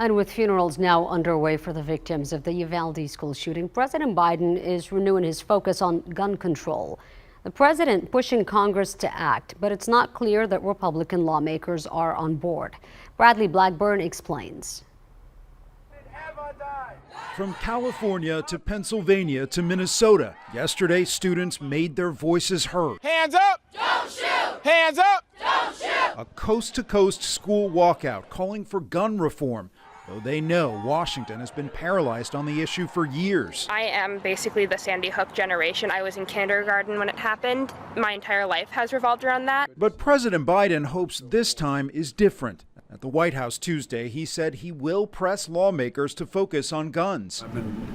And with funerals now underway for the victims of the Uvalde school shooting, President Biden is renewing his focus on gun control. The president pushing Congress to act, but it's not clear that Republican lawmakers are on board. Bradley Blackburn explains. From California to Pennsylvania to Minnesota, yesterday students made their voices heard. Hands up! Don't shoot! Hands up! Don't shoot! A coast-to-coast school walkout calling for gun reform, though they know Washington has been paralyzed on the issue for years. I am basically the Sandy Hook generation. I was in kindergarten when it happened. My entire life has revolved around that. But President Biden hopes this time is different. At the White House Tuesday, he said he will press lawmakers to focus on guns. I've been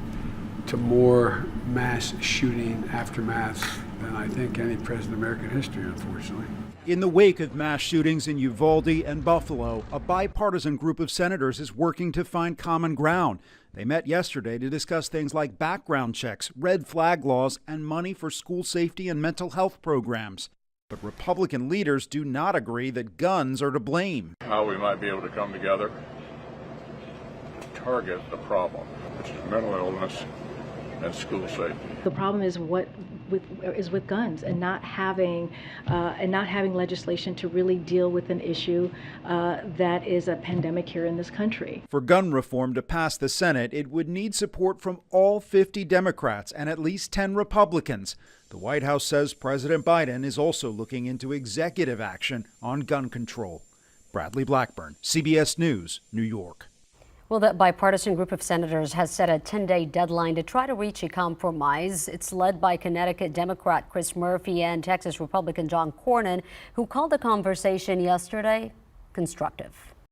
to more mass shooting aftermaths than I think any president in American history, unfortunately. In the wake of mass shootings in Uvalde and Buffalo, a bipartisan group of senators is working to find common ground. They met yesterday to discuss things like background checks, red flag laws, and money for school safety and mental health programs. But Republican leaders do not agree that guns are to blame. How we might be able to come together to target the problem, which is mental illness and school safety. The problem is with guns and not having legislation to really deal with an issue that is a pandemic here in this country. For gun reform to pass the Senate, it would need support from all 50 Democrats and at least 10 Republicans. The White House says President Biden is also looking into executive action on gun control. Bradley Blackburn, CBS News, New York. Well, that bipartisan group of senators has set a 10-day deadline to try to reach a compromise. It's led by Connecticut Democrat Chris Murphy and Texas Republican John Cornyn, who called the conversation yesterday constructive.